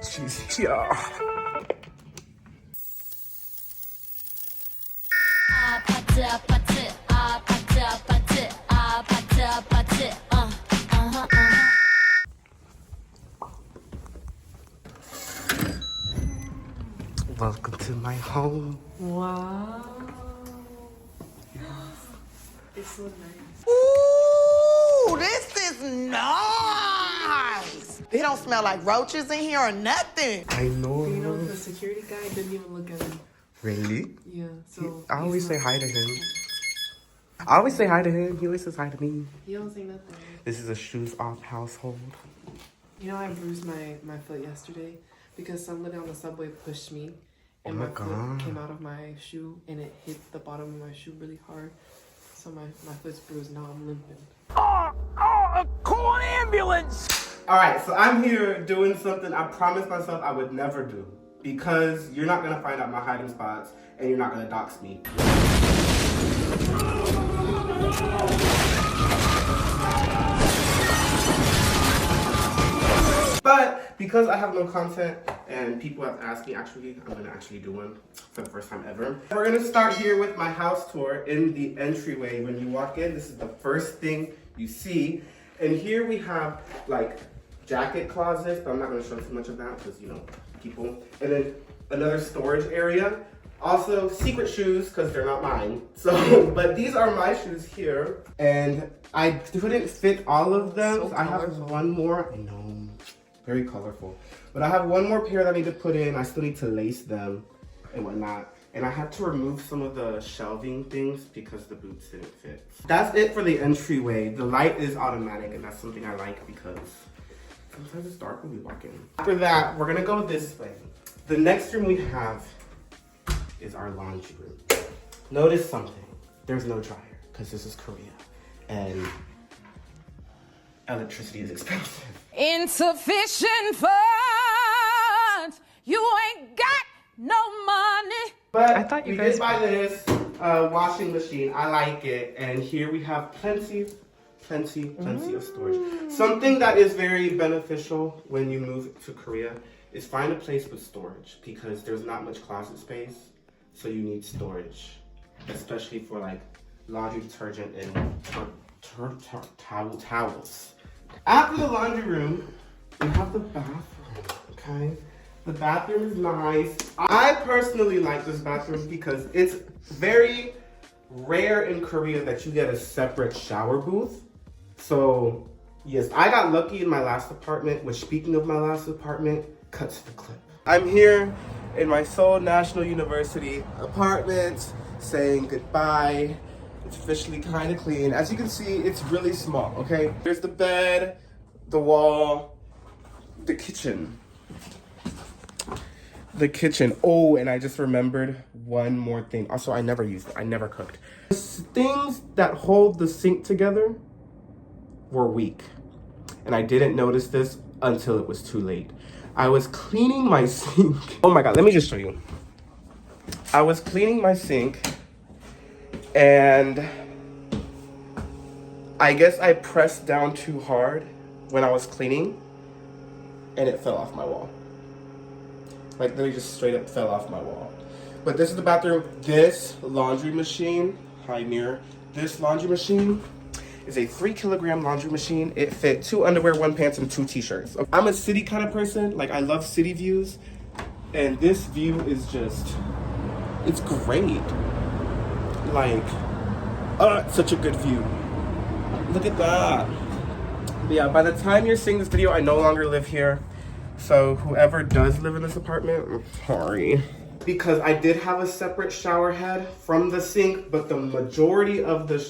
She's here. Welcome to my home. Wow. It's so nice. Ooh, this is nice. They don't smell like roaches in here or nothing. I know. You know, the security guy didn't even look at him. Really? Yeah, so. I always say hi to him. I always say hi to him. He always says hi to me. You don't say nothing. This is a shoes off household. You know, I bruised my foot yesterday because somebody on the subway pushed me. And Oh my my God. foot came out of my shoe and it hit the bottom of my shoe really hard. So my foot's bruised. Now I'm limping. Call an ambulance! Alright, so I'm here doing something I promised myself I would never do. Because you're not gonna find out my hiding spots and you're not gonna dox me. But because I have no content and people have asked me, actually, I'm gonna actually do one for the first time ever. We're gonna start here with my house tour in the entryway. When you walk in, this is the first thing you see. And here we have like jacket closets, but I'm not gonna show too much of that because, you know, people. And then another storage area. Also secret shoes because they're not mine. So, but these are my shoes here. And I couldn't fit all of them. So So I have one more. I know. Very colorful. But I have one more pair that I need to put in. I still need to lace them and whatnot. And I had to remove some of the shelving things because the boots didn't fit. That's it for the entryway. The light is automatic and that's something I like because sometimes it's dark when we walk in. After that, we're gonna go this way. The next room we have is our laundry room. Notice something. There's no dryer because this is Korea. And electricity is expensive. Insufficient funds. You ain't got no money. But I thought you we guys- did buy this washing machine. I like it. And here we have plenty of storage. Something that is very beneficial when you move to Korea is find a place with storage because there's not much closet space. So you need storage, especially for like laundry detergent and towels. After the laundry room, we have the bathroom, okay? The bathroom is nice. I personally like this bathroom because it's very rare in Korea that you get a separate shower booth. So, yes, I got lucky in my last apartment, which speaking of my last apartment, cuts the clip. I'm here in my Seoul National University apartment saying goodbye. It's officially kind of clean. As you can see, it's really small, okay? There's the bed, the wall, the kitchen. The kitchen. Oh, and I just remembered one more thing. Also, I never used it. I never cooked. The things that hold the sink together were weak. And I didn't notice this until it was too late. I was cleaning my sink. Oh my God, let me just show you. I was cleaning my sink and I guess I pressed down too hard when I was cleaning and it fell off my wall. Like literally just straight up fell off my wall. But this is the bathroom. This laundry machine, hi mirror, this laundry machine is a 3-kilogram laundry machine. It fit 2 underwear, 1 pants, and 2 t-shirts. I'm a city kind of person. Like I love city views. And this view is just, it's great. Like, it's such a good view. Look at that. But yeah, by the time you're seeing this video, I no longer live here. So whoever does live in this apartment, I'm sorry. Because I did have a separate shower head from the sink, but the majority of the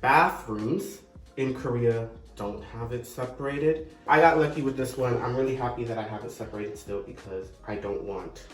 bathrooms in Korea don't have it separated. I got lucky with this one. I'm really happy that I have it separated still because I don't want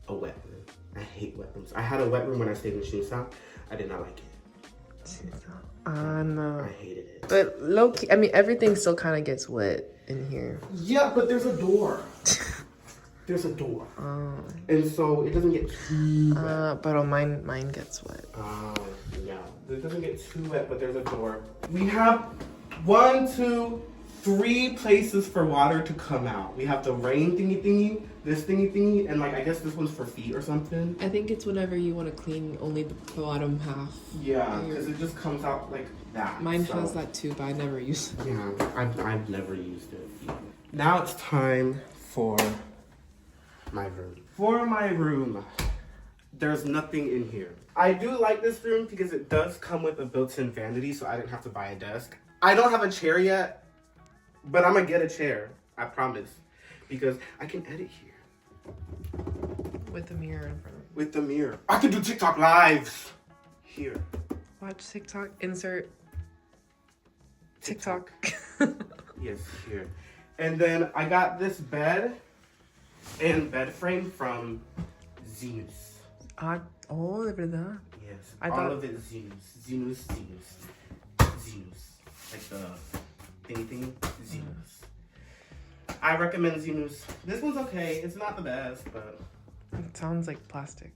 a wet room. I hate wet rooms. I had a wet room when I stayed in Seoul. I did not like it. No. I hated it. But low key, I mean, everything still kind of gets wet in here. Yeah, but there's a door. There's a door. And so it doesn't get too wet. But on mine gets wet. Yeah. It doesn't get too wet, but there's a door. We have 1, 2, 3 places for water to come out. We have the rain thingy, this thingy, and like I guess this one's for feet or something. I think it's whenever you want to clean only the bottom half. Yeah, because it just comes out like that. Mine has that too, but I never use it. Yeah, I've never used it. Now it's time for my room. For my room, there's nothing in here. I do like this room because it does come with a built-in vanity, so I didn't have to buy a desk. I don't have a chair yet, but I'm gonna get a chair, I promise, because I can edit here. With the mirror in front of me. With the mirror. I can do TikTok lives here. Watch TikTok, insert TikTok. Yes, here. And then I got this bed and bed frame from Zenus. Oh, de verdad. Yes, I all thought- of it is Zenus. Like the thingy, Zenus. I recommend Zenus. This one's okay. It's not the best, but... It sounds like plastic.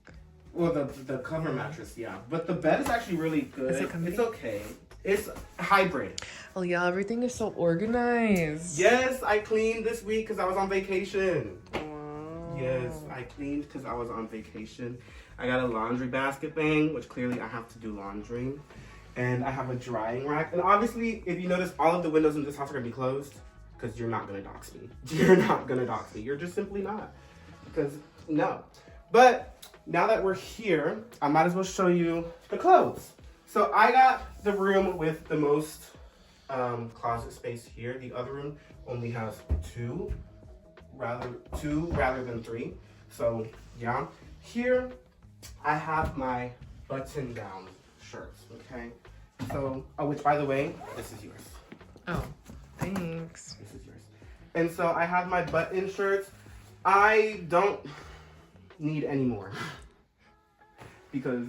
Well, the cover mattress, yeah. But the bed is actually really good. Is it comfy? It's okay. It's hybrid. Oh yeah, everything is so organized. Yes, I cleaned this week because I was on vacation. Wow. Yes, I cleaned because I was on vacation. I got a laundry basket thing, which clearly I have to do laundry. And I have a drying rack. And obviously, if you notice, all of the windows in this house are going to be closed because you're not going to dox me. You're not going to dox me. You're just simply not. Because, no. But now that we're here, I might as well show you the clothes. So I got the room with the most closet space here. The other room only has two rather than 3. So yeah, here I have my button down shirts. Okay, so which by the way, this is yours. Oh, thanks. This is yours. And so I have my button shirts. I don't need any more because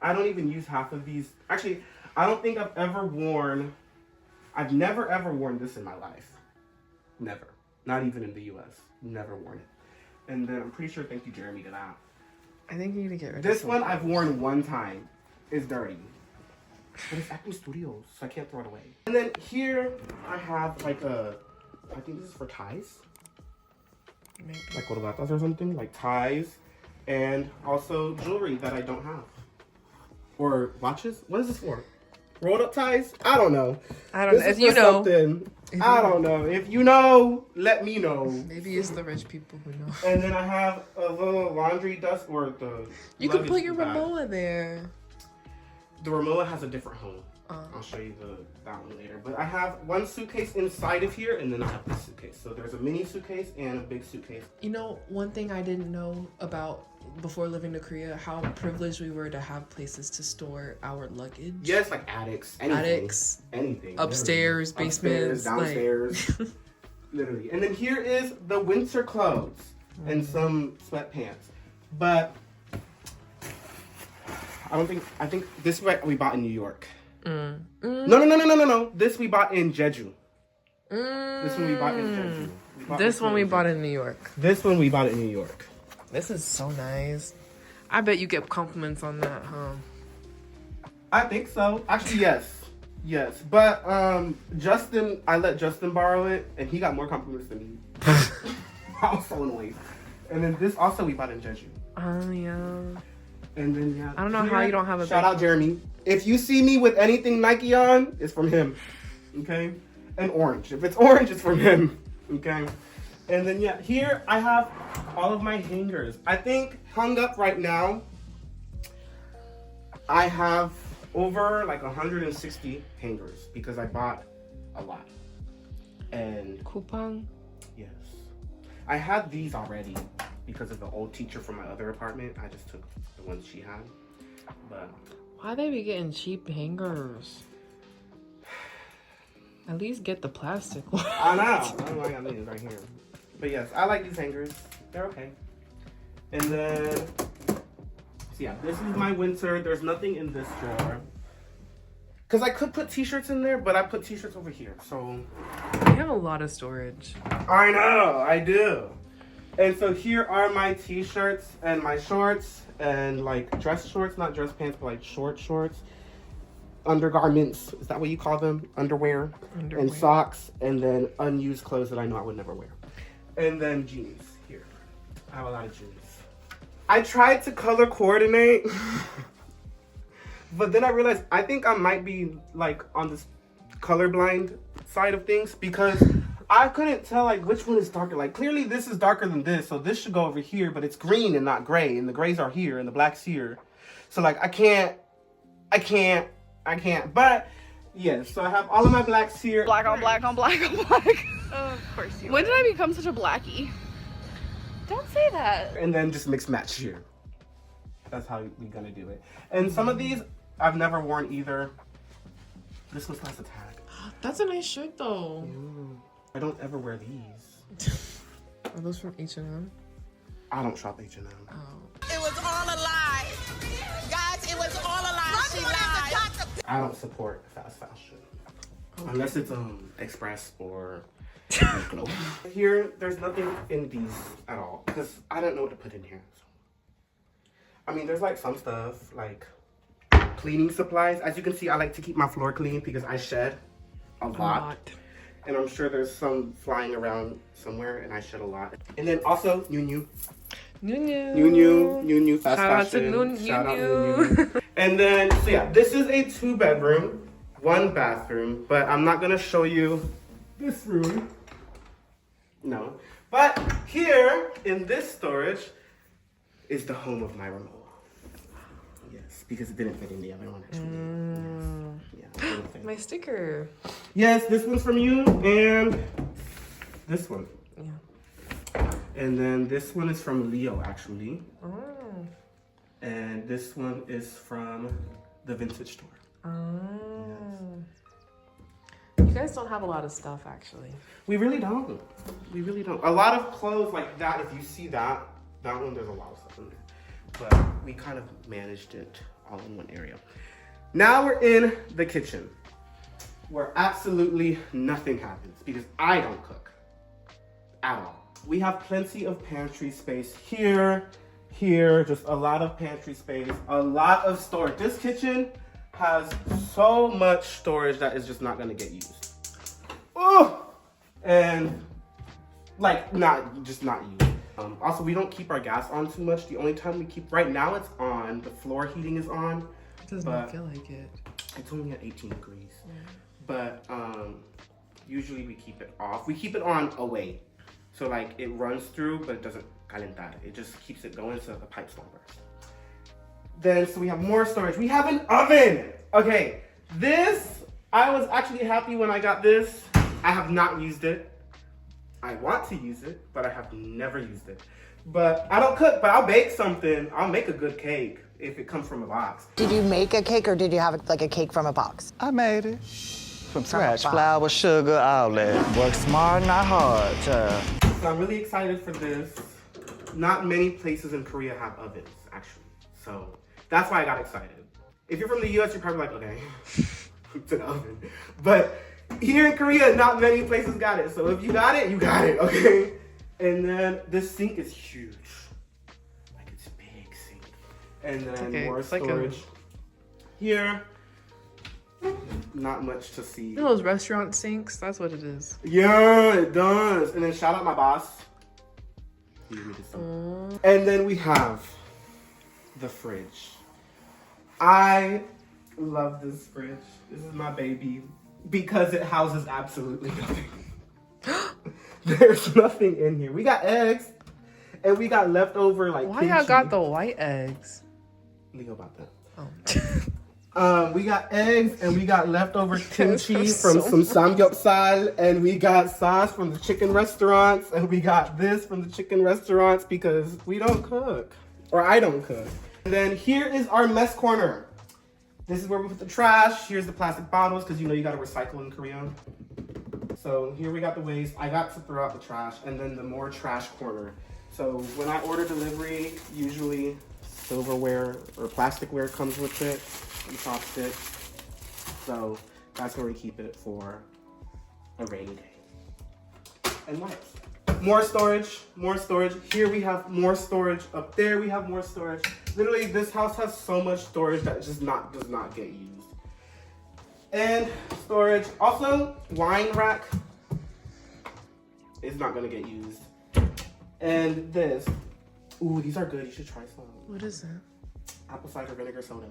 I don't even use half of these. Actually, I don't think I've never ever worn this in my life. Never. Not even in the US. Never worn it. And then I'm pretty sure, thank you Jeremy to that. I think you need to get rid of This one I've worn one time. It's dirty. But it's Acme Studios, so I can't throw it away. And then here I have like I think this is for ties. Maybe. Like corbatas or something, like ties. And also jewelry that I don't have. Or watches? What is this for? Rolled up ties? I don't know. I don't know. This If is you for know. something. I don't know. If you know, let me know. Maybe it's the rich people who know. And then I have a little laundry dust or the You could put luggage your bag. Momoa there. The Ramoa has a different home. I'll show you that one later. But I have one suitcase inside of here, and then I have this suitcase. So there's a mini suitcase and a big suitcase. You know, one thing I didn't know about before living to Korea, how privileged we were to have places to store our luggage. Yes, like attics, anything. Anything. Upstairs, literally. basements, Upstairs, downstairs. Literally. And then here is the winter clothes and some sweatpants. But I think this we bought in New York. No. This we bought in Jeju. This one we bought in Jeju. This one we bought in New York. This one we bought in New York. This is so nice. I bet you get compliments on that, huh? I think so. Actually, yes. But Justin, I let Justin borrow it, and he got more compliments than me. I was so annoyed. And then this also we bought in Jeju. Oh yeah. And then yeah. I don't know how you don't have a shout out Jeremy. If you see me with anything Nike on, it's from him. Okay? And orange. If it's orange, it's from him. Okay? And then yeah, here I have all of my hangers. I think hung up right now, I have over like 160 hangers because I bought a lot. And Coupon? yes. I had these already because of the old teacher from my other apartment. I just took the ones she had. But Why they be getting cheap hangers? At least get the plastic one. I know. I got these right here. But yes, I like these hangers. They're okay. And then, so yeah, this is my winter. There's nothing in this drawer. Because I could put t-shirts in there, but I put t-shirts over here. So You have a lot of storage. I know, I do. And so here are my t-shirts and my shorts and like dress shorts, not dress pants, but like short shorts. undergarments. Is that what you call them? Underwear. And socks, and then unused clothes that I know I would never wear. And then jeans here. I have a lot of jeans. I tried to color coordinate, but then I realized I think I might be like on this colorblind side of things because I couldn't tell like which one is darker. Like clearly this is darker than this, so this should go over here, but it's green and not gray, and the grays are here and the black's here. So like I can't. But yeah, so I have all of my blacks here. Black on black on black on black. Of course you When did I become such a blackie? Don't say that. And then just mix match here. That's how we're gonna do it. And some of these I've never worn either. This one still has a tag. That's a nice shirt though. I don't ever wear these. Are those from H&M? I don't shop H&M. Oh. It was all a lie. Guys, it was all a lie. She lied. I don't support fast fashion. Unless it's Express or Glow. Here, there's nothing in these at all. Because I don't know what to put in here. So. I mean, there's like some stuff, like cleaning supplies. As you can see, I like to keep my floor clean because I shed a lot. And I'm sure there's some flying around somewhere and I shed a lot. And then also, New fast fashion. Shout out New. And then, so yeah, this is a 2-bedroom, 1 bathroom, but I'm not gonna show you this room. No. But here, in this storage, is the home of my remote. Yes, because it didn't fit in the other one actually. Yeah, My sticker. yes, this one's from you, and this one. Yeah. And then this one is from Leo, actually. And this one is from the vintage store. You guys don't have a lot of stuff, actually. We really don't. We really don't. A lot of clothes like that, if you see that one, there's a lot of stuff in there. But we kind of managed it all in one area. Now we're in the kitchen, where absolutely nothing happens because I don't cook at all. We have plenty of pantry space here, just a lot of pantry space, a lot of storage. This kitchen has so much storage that is just not gonna get used. Oh! And like, not used. Also, we don't keep our gas on too much. The only time we keep, right now it's on, the floor heating is on. It does not feel like it. It's only at 18 degrees. But usually we keep it off. We keep it on away. So like it runs through, but it doesn't calentar. It just keeps it going so the pipes don't burst. Then, so we have more storage. We have an oven. Okay, this, I was actually happy when I got this. I have not used it. I want to use it, but I have never used it. But I don't cook, but I'll bake something. I'll make a good cake if it comes from a box. Did you make a cake or did you have like a cake from a box? I made it. From scratch, flour, sugar, all that. Work smart, not hard, child. So I'm really excited for this. Not many places in Korea have ovens, actually. So that's why I got excited. If you're from the US, you're probably like, okay, it's an oven. But here in Korea, not many places got it. So if you got it, okay? And then this sink is huge. Like it's a big sink. And then more storage. Here, not much to see. You know those restaurant sinks? That's what it is. Yeah, it does. And then shout out my boss. He gave me this sink. And then we have the fridge. I love this fridge. This is my baby because it houses absolutely nothing. There's nothing in here. We got eggs and we got leftover like Why y'all got the white eggs? Leo about that. Oh. We got eggs and we got leftover kimchi from some samgyeopsal, and we got sauce from the chicken restaurants, and we got this from the chicken restaurants because we don't cook, or I don't cook. And then here is our mess corner. This is where we put the trash. Here's the plastic bottles because you know you gotta recycle in Korea. So here we got the waste. I got to throw out the trash, and then the more trash corner. So when I order delivery, usually silverware or plasticware comes with it, and chopsticks. So that's where we keep it for a rainy day. And wipes. More storage, more storage. Here we have more storage. Up there we have more storage. Literally, this house has so much storage that just does not get used. And storage. Also, wine rack is not gonna get used. And this. Ooh, these are good. You should try some. What is that? Apple cider vinegar soda.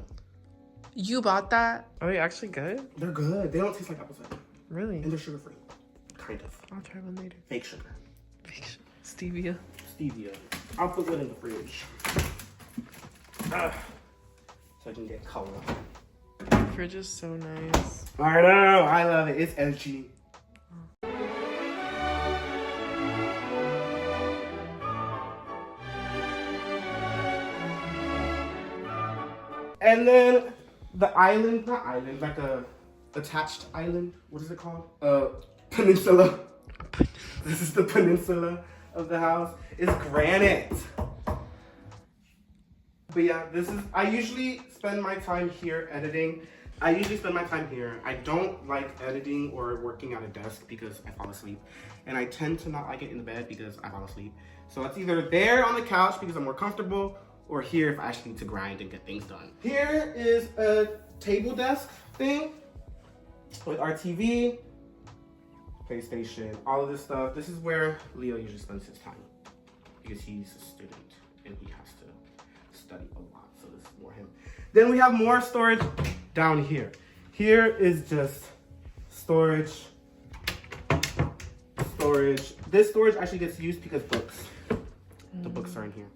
You bought that? Are they actually good? They're good. They don't taste like apple cider. Really? And they're sugar free. Kind of. I'll try one later. Fake sugar. Stevia. Stevia. I'll put it in the fridge. So I can get color. The fridge is so nice. I know. I love it. It's edgy. And then the island, not island, like a attached island. What is it called? Peninsula. This is the peninsula of the house. It's granite. But yeah, this is, I usually spend my time here editing. I don't like editing or working at a desk because I fall asleep. And I tend to not like it in the bed because I fall asleep. So it's either there on the couch because I'm more comfortable, or here if I actually need to grind and get things done. Here is a table desk thing with our TV, PlayStation, all of this stuff. This is where Leo usually spends his time because he's a student and he has to study a lot, so this is more him. Then we have more storage down here. Here is just storage. This storage actually gets used because books. The books are in here.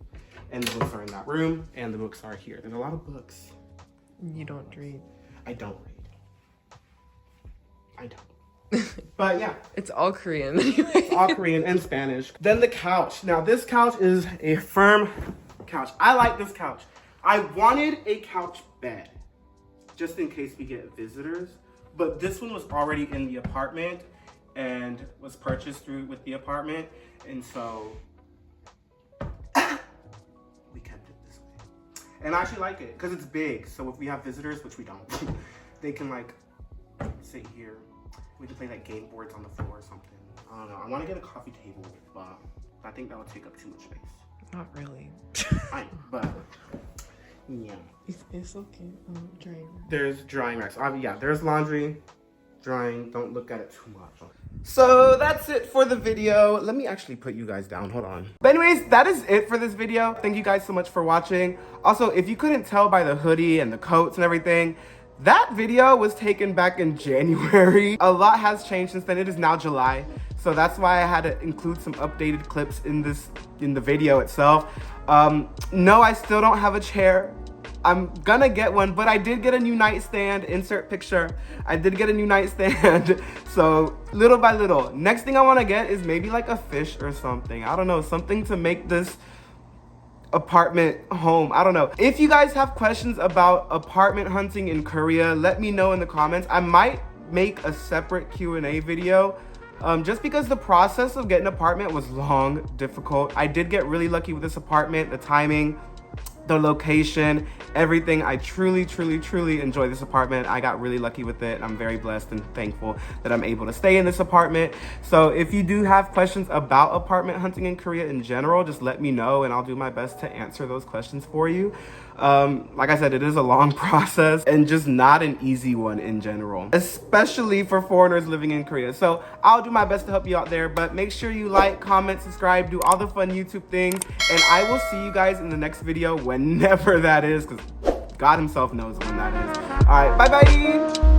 And the books are in that room, and the books are here. There's a lot of books. You don't read. I don't read. I don't. But yeah. It's all Korean. It's all Korean and Spanish. Then the couch. Now this couch is a firm couch. I like this couch. I wanted a couch bed just in case we get visitors, but this one was already in the apartment and was purchased with the apartment, and so we kept it this way. And I actually like it because it's big, so if we have visitors, which we don't, they can like sit here. We can play like game boards on the floor or something. I don't know. I want to get a coffee table, but I think that would take up too much space. Not really. But yeah. It's okay. Drying. There's drying racks. Yeah, there's laundry, drying. Don't look at it too much. So that's it for the video. Let me actually put you guys down. Hold on. But anyways, that is it for this video. Thank you guys so much for watching. Also, if you couldn't tell by the hoodie and the coats and everything, that video was taken back in January. A lot has changed since then. It is now July. So that's why I had to include some updated clips in the video itself. No, I still don't have a chair. I'm gonna get one, but I did get a new nightstand. Insert picture. I did get a new nightstand. So little by little. Next thing I wanna get is maybe like a fish or something. I don't know, something to make this apartment home. I don't know. If you guys have questions about apartment hunting in Korea, let me know in the comments. I might make a separate Q&A video. Just because the process of getting an apartment was long, difficult. I did get really lucky with this apartment, the timing, the location, everything. I truly enjoy this apartment. I got really lucky with it. I'm very blessed and thankful that I'm able to stay in this apartment. So if you do have questions about apartment hunting in Korea in general, just let me know and I'll do my best to answer those questions for you. Like I said, it is a long process and just not an easy one in general, especially for foreigners living in Korea. So I'll do my best to help you out there, but make sure you like, comment, subscribe, do all the fun YouTube things, and I will see you guys in the next video whenever that is, because God himself knows when that is. All right, bye-bye.